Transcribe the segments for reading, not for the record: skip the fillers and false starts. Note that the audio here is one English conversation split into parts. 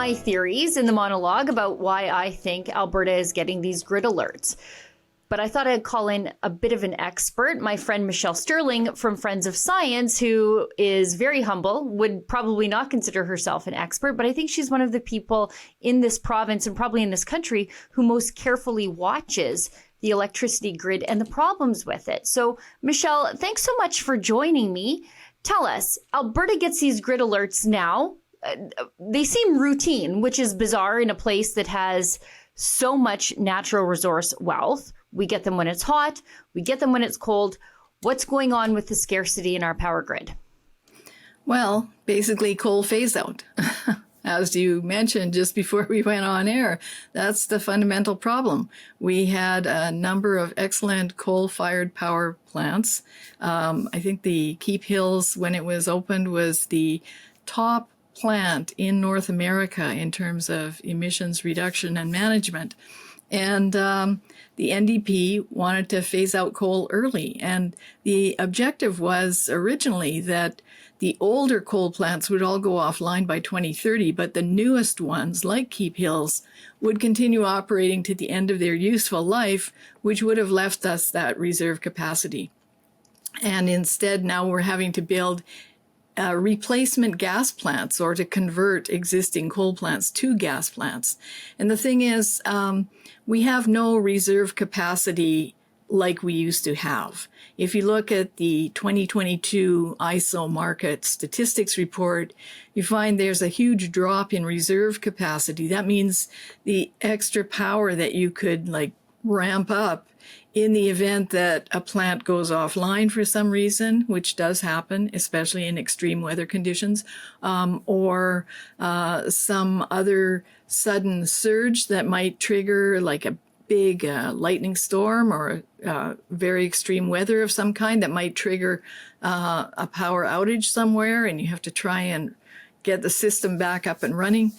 my theories in the monologue about why I think Alberta is getting these grid alerts. But I thought I'd call in a bit of an expert, my friend Michelle Stirling from Friends of Science, who is very humble, would probably not consider herself an expert, but I think she's one of the people in this province and probably in this country who most carefully watches the electricity grid and the problems with it. So, Michelle, thanks so much for joining me. Tell us, Alberta gets these grid alerts now. They seem routine, which is bizarre in a place that has so much natural resource wealth. We get them when it's hot. We get them when it's cold. What's going on with the scarcity in our power grid? Well, basically coal phase out. As you mentioned just before we went on air, that's the fundamental problem. We had a number of excellent coal-fired power plants. I think the Keep Hills, when it was opened, was the top plant in North America in terms of emissions reduction and management. And the NDP wanted to phase out coal early. And the objective was originally that the older coal plants would all go offline by 2030, but the newest ones, like Keep Hills, would continue operating to the end of their useful life, which would have left us that reserve capacity. And instead, now we're having to build replacement gas plants or to convert existing coal plants to gas plants. And the thing is, we have no reserve capacity like we used to have. If you look at the 2022 ISO market statistics report, you find there's a huge drop in reserve capacity. That means the extra power that you could ramp up in the event that a plant goes offline for some reason, which does happen, especially in extreme weather conditions, or some other sudden surge that might trigger like a big lightning storm or very extreme weather of some kind that might trigger a power outage somewhere, and you have to try and get the system back up and running.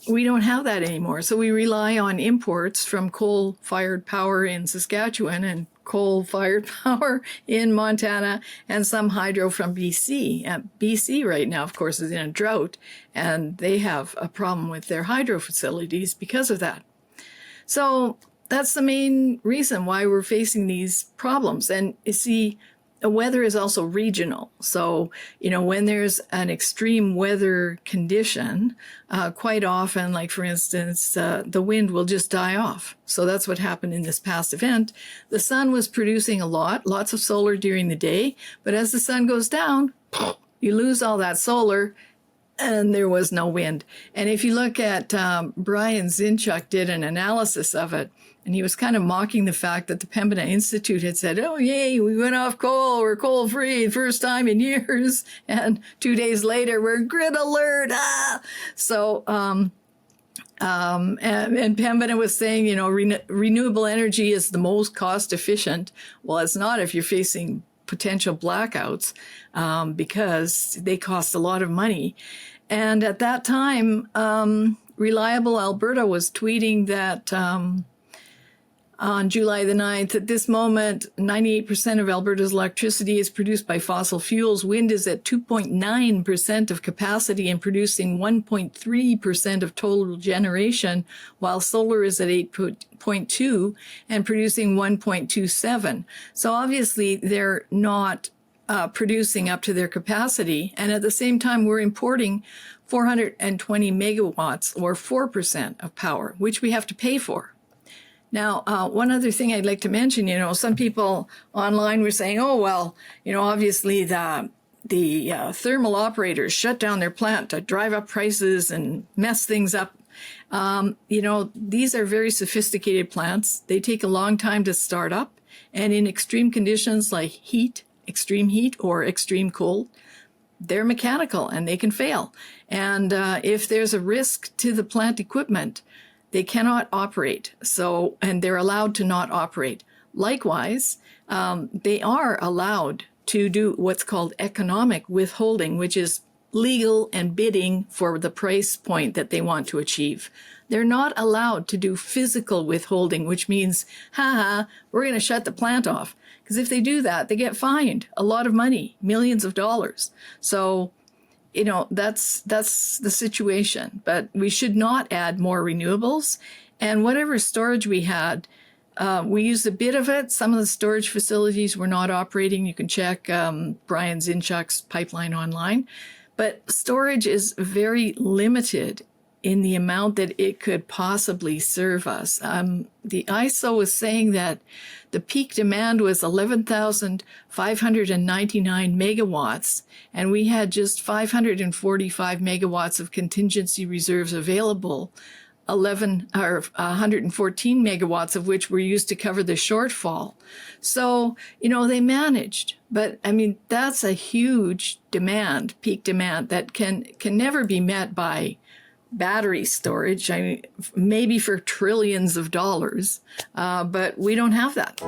We don't have that anymore. So we rely on imports from coal-fired power in Saskatchewan and coal-fired power in Montana and some hydro from BC. BC right now, of course, is in a drought, and they have a problem with their hydro facilities because of that. So that's the main reason why we're facing these problems. And you see, the weather is also regional. So, when there's an extreme weather condition, quite often, like for instance, the wind will just die off. So that's what happened in this past event. The sun was producing lots of solar during the day, but as the sun goes down, you lose all that solar and there was no wind. And if you look at Brian Zinchuk did an analysis of it, and he was kind of mocking the fact that the Pembina Institute had said, oh, yay, we went off coal, we're coal-free, first time in years. And 2 days later, we're grid alert. So, and Pembina was saying, renewable energy is the most cost efficient. Well, it's not if you're facing potential blackouts, because they cost a lot of money. And at that time, Reliable Alberta was tweeting that on July the 9th, at this moment, 98% of Alberta's electricity is produced by fossil fuels. Wind is at 2.9% of capacity and producing 1.3% of total generation, while solar is at 8.2 and producing 1.27. So obviously they're not producing up to their capacity. And at the same time, we're importing 420 megawatts or 4% of power, which we have to pay for. Now, one other thing I'd like to mention, some people online were saying, oh, well, obviously the thermal operators shut down their plant to drive up prices and mess things up. These are very sophisticated plants. They take a long time to start up. And in extreme conditions like heat, extreme heat or extreme cold, they're mechanical and they can fail. And if there's a risk to the plant equipment, they cannot operate. So, and they're allowed to not operate. Likewise, they are allowed to do what's called economic withholding, which is legal and bidding for the price point that they want to achieve. They're not allowed to do physical withholding, which means, we're going to shut the plant off. Because if they do that, they get fined a lot of money, millions of dollars. So that's the situation. But we should not add more renewables. And whatever storage we had, we used a bit of it. Some of the storage facilities were not operating. You can check Brian Zinchuk's pipeline online. But storage is very limited in the amount that it could possibly serve us. The ISO was saying that the peak demand was 11,599 megawatts, and we had just 545 megawatts of contingency reserves available, 114 megawatts of which were used to cover the shortfall. So, they managed. But I mean, that's a huge demand, peak demand, that can never be met by battery storage. I mean, maybe for trillions of dollars, but we don't have that.